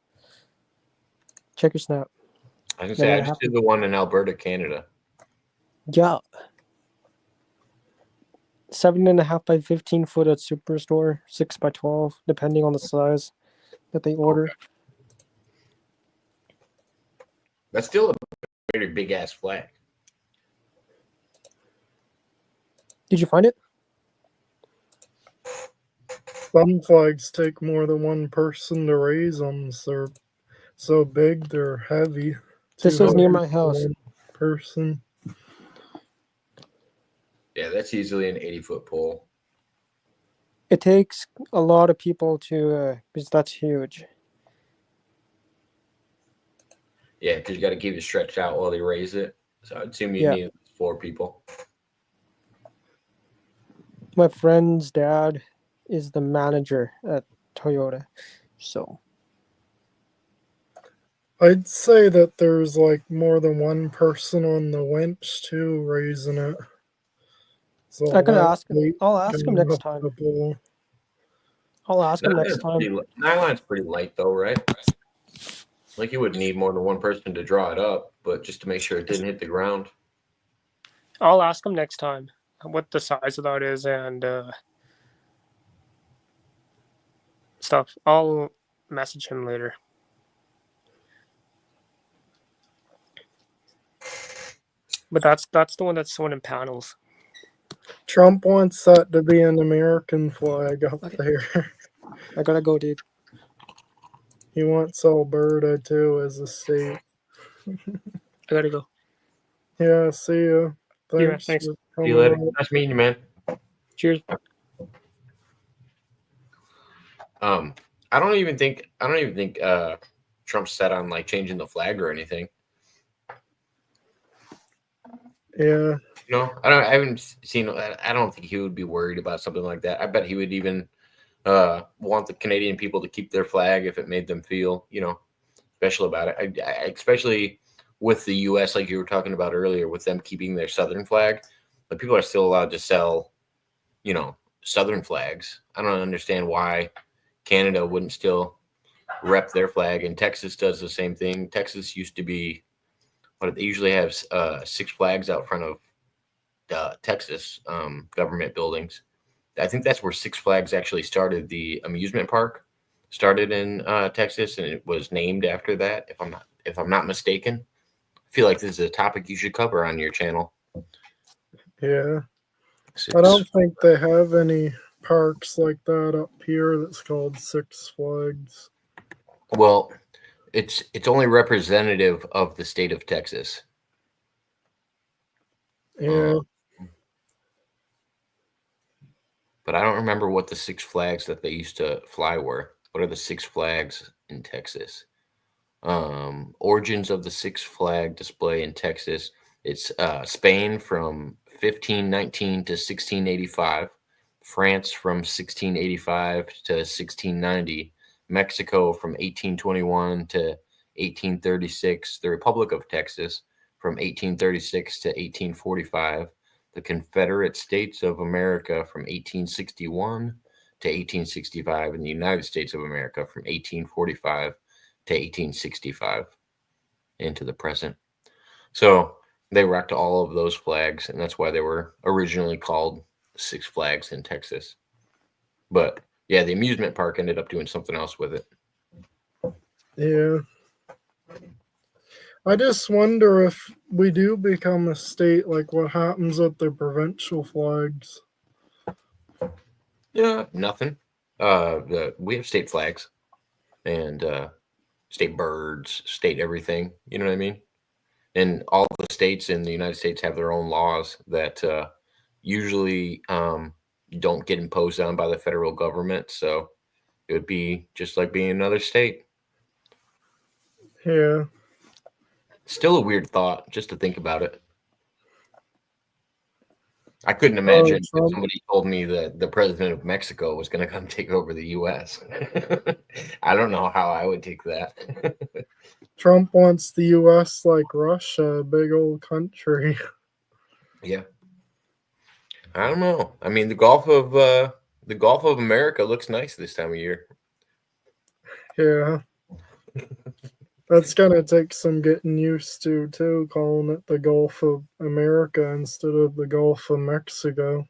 Check your snap. I can say I just did the one in Alberta, Canada. Yeah. 7.5 by 15 foot at Superstore, 6x12, depending on the size that they order. Okay. That's still a very big ass flag. Did you find it? Some flags take more than one person to raise them. They're so big, they're heavy. This is near my house. One person. Yeah, that's easily an 80-foot pole. It takes a lot of people to, because that's huge. Yeah, because you got to keep it stretched out while they raise it. So I'd assume you need 4 people. My friend's dad is the manager at Toyota, so I'd say that there's like more than one person on the winch too raising it. So I gotta that ask him. weight I'll ask him coming next up time. the bowl. I'll ask him next time. Nylon's pretty light though, right? Like you would need more than one person to draw it up, but just to make sure it didn't hit the ground. I'll ask him next time what the size of that is and stuff. I'll message him later. But that's the one that's shown in panels. Trump wants that to be an American flag up there. I gotta go, dude. He wants Alberta too as a state. I gotta go. Yeah, see ya. Yeah, Thanks thanks. for See coming you later. out. Nice meeting you, man. Cheers. I don't even think Trump's set on like changing the flag or anything. Yeah. No, I haven't seen. I don't think he would be worried about something like that. I bet he would even want the Canadian people to keep their flag if it made them feel, special about it. Especially with the U.S., like you were talking about earlier, with them keeping their Southern flag, but people are still allowed to sell, Southern flags. I don't understand why Canada wouldn't still rep their flag, and Texas does the same thing. Texas used to be, but they usually have Six Flags out front of Texas government buildings. I think that's where Six Flags actually started. The amusement park started in Texas, and it was named after that. If I'm not mistaken, I feel like this is a topic you should cover on your channel. Yeah. I don't think they have any parks like that up here that's called Six Flags. Well, it's only representative of the state of Texas. Yeah. But I don't remember what the Six Flags that they used to fly were. What are the Six Flags in Texas? Origins of the Six Flag display in Texas. It's Spain from 1519 to 1685, France from 1685 to 1690, Mexico from 1821 to 1836, the Republic of Texas from 1836 to 1845, the Confederate States of America from 1861 to 1865, and the United States of America from 1845 to 1865 into the present. So they wrecked all of those flags, and that's why they were originally called Six Flags in Texas. But yeah, the amusement park ended up doing something else with it. Yeah. I just wonder if we do become a state, like what happens with the provincial flags. Yeah, nothing. We have state flags and state birds, state everything. You know what I mean? And all the states in the United States have their own laws that usually don't get imposed on by the federal government. So it would be just like being another state. Yeah. Still a weird thought just to think about it. I couldn't imagine if somebody told me that the president of Mexico was going to come take over the U.S. I don't know how I would take that. Trump wants the U.S. like Russia, a big old country. Yeah. I don't know. I mean, the Gulf of America looks nice this time of year. Yeah. That's gonna take some getting used to too, calling it the Gulf of America instead of the Gulf of Mexico.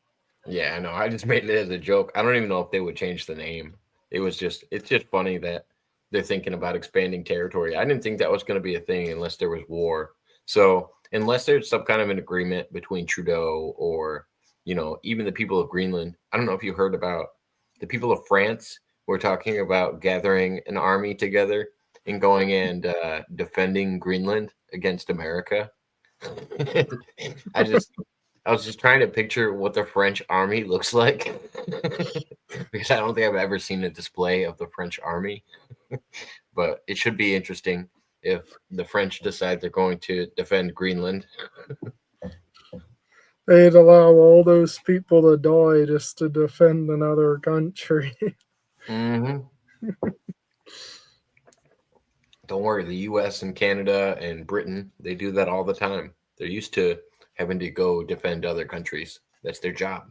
Yeah, I know. I just made it as a joke. I don't even know if they would change the name. It's just funny that they're thinking about expanding territory. I didn't think that was going to be a thing unless there was war. So unless there's some kind of an agreement between Trudeau or, even the people of Greenland. I don't know if you heard about the people of France were talking about gathering an army together and going and defending Greenland against America. I was just trying to picture what the French army looks like because I don't think I've ever seen a display of the French army. But it should be interesting if the French decide they're going to defend Greenland. They'd allow all those people to die just to defend another country. Mm-hmm. Don't worry, the U.S. and Canada and Britain, they do that all the time. They're used to having to go defend other countries. That's their job.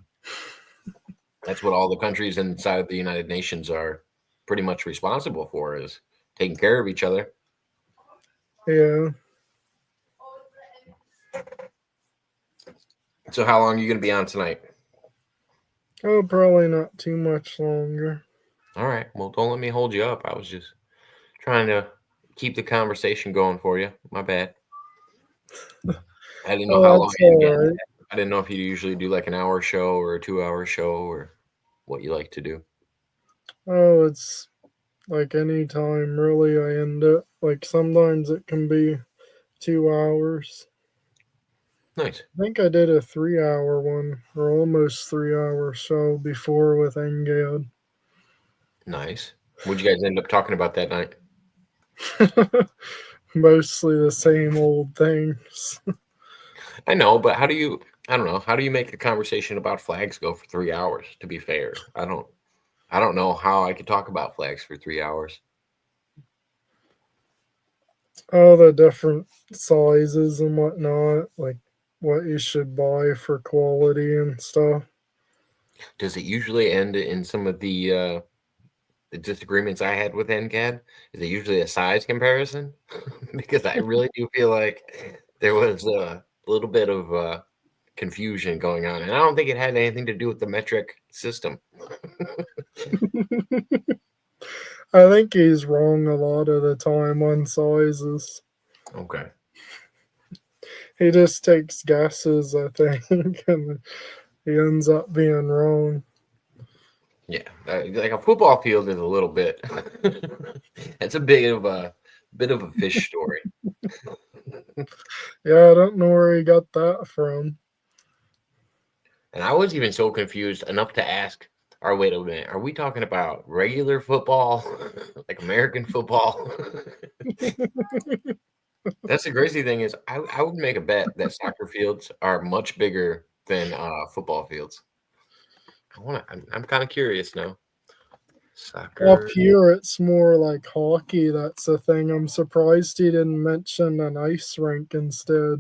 That's what all the countries inside of the United Nations are pretty much responsible for, is taking care of each other. Yeah. So how long are you going to be on tonight? Oh, probably not too much longer. All right. Well, don't let me hold you up. I was just trying to keep the conversation going for you. My bad. I didn't know how long That's you'd be all on. right. I didn't know if you usually do like an hour show or a 2-hour show or what you like to do. Oh, it's like any time really I end it. Like sometimes it can be 2 hours. Nice. I think I did a 3 hour one or almost 3 hour show before with Angad. Nice. What'd you guys end up talking about that night? Mostly the same old things. I know, but I don't know, how do you make a conversation about flags go for 3 hours, to be fair? I don't know how I could talk about flags for 3 hours. All the different sizes and whatnot, like what you should buy for quality and stuff. Does it usually end in some of the disagreements I had with NCAD? Is it usually a size comparison? Because I really do feel like there was a little bit of confusion going on, and I don't think it had anything to do with the metric system. I think he's wrong a lot of the time on sizes. Okay. He just takes guesses, I think, and he ends up being wrong. Yeah, like a football field is a little bit. It's a bit of a fish story. Yeah, I don't know where he got that from. And I was even so confused enough to ask, or wait a minute, are we talking about regular football, like American football? That's the crazy thing is I would make a bet that soccer fields are much bigger than football fields. I'm kind of curious now. Up Soccer. here, it's more like hockey. That's the thing. I'm surprised he didn't mention an ice rink instead.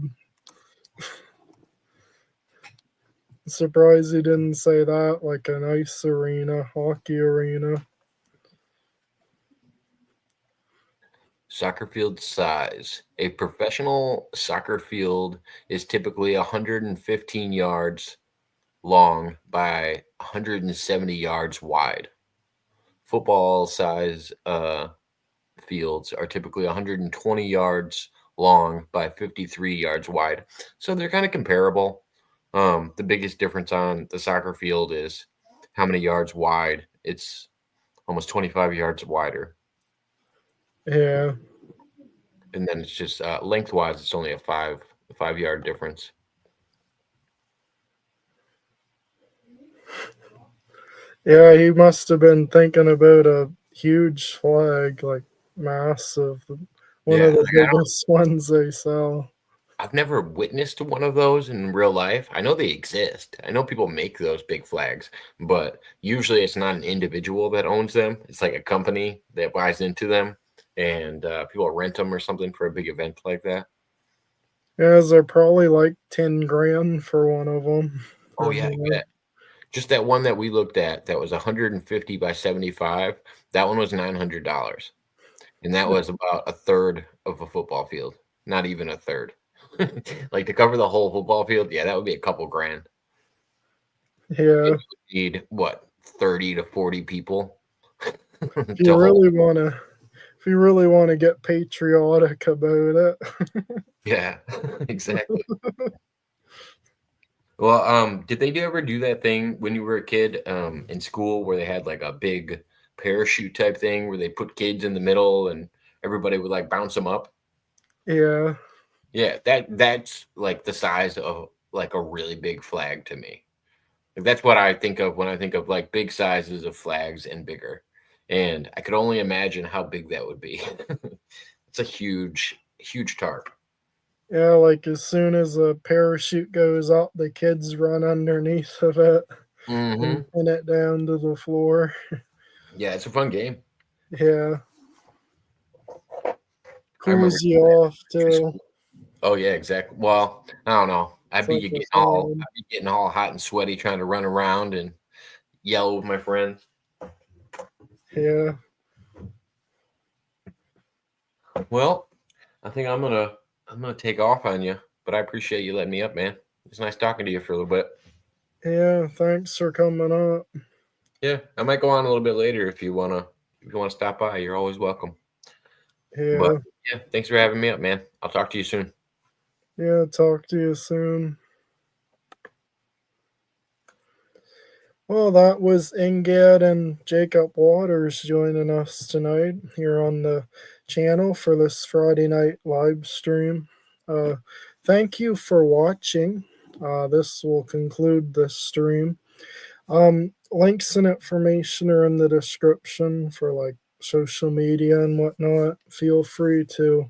Surprised he didn't say that, like an ice arena, hockey arena. Soccer field size. A professional soccer field is typically 115 yards long by 170 yards wide. Football size fields are typically 120 yards long by 53 yards wide. So they're kind of comparable. The biggest difference on the soccer field is how many yards wide. It's almost 25 yards wider. Yeah. And then it's just lengthwise, it's only a 5 yard difference. Yeah, he must have been thinking about a huge flag, like massive. One Yeah, of the like, biggest ones they sell. I've never witnessed one of those in real life. I know they exist. I know people make those big flags, but usually it's not an individual that owns them. It's like a company that buys into them, and people rent them or something for a big event like that. Yeah, they're probably like 10 grand for one of them. Oh yeah, I bet. Just that one that we looked at that was 150 by 75. That one was $900, and that was about a third of a football field. Not even a third. Like to cover the whole football field, yeah, that would be a couple grand. Yeah. You need what, 30 to 40 people If you really want to get patriotic about it. Yeah, exactly. Well, did they ever do that thing when you were a kid in school where they had like a big parachute type thing where they put kids in the middle and everybody would like bounce them up? Yeah. Yeah, that's like the size of like a really big flag to me. Like that's what I think of when I think of like big sizes of flags and bigger. And I could only imagine how big that would be. It's a huge, huge tarp. Yeah, like as soon as a parachute goes up, the kids run underneath of it Hmm. and pin it down to the floor. Yeah, it's a fun game. Yeah. I remember. Cools you off too. Oh yeah, exactly. Well, I don't know. It's like a fan. I'd be getting all hot and sweaty trying to run around and yell with my friends. Yeah. Well, I think I'm gonna take off on you, but I appreciate you letting me up, man. It's nice talking to you for a little bit. Yeah. Thanks for coming up. Yeah, I might go on a little bit later if you wanna stop by. You're always welcome. Yeah. But yeah, thanks for having me up, man. I'll talk to you soon. Yeah. Talk to you soon. Well, that was Angad and Jacob Waters joining us tonight here on the channel for this Friday night live stream. Thank you for watching. This will conclude this stream. Links and information are in the description for like social media and whatnot. Feel free to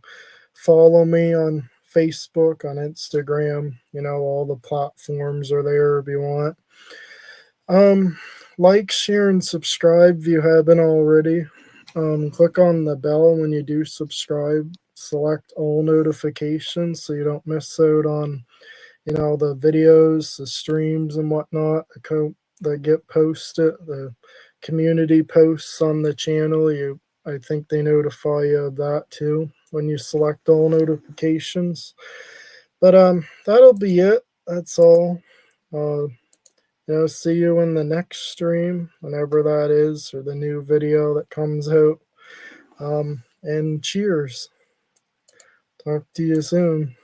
follow me on Facebook, on Instagram. All the platforms are there if you want. Like, share, and subscribe if you haven't already. Click on the bell when you do subscribe. Select all notifications so you don't miss out on, the videos, the streams, and whatnot that get posted. The community posts on the channel, I think they notify you of that too when you select all notifications. But that'll be it. That's all. See you in the next stream, whenever that is, or the new video that comes out. And cheers. Talk to you soon.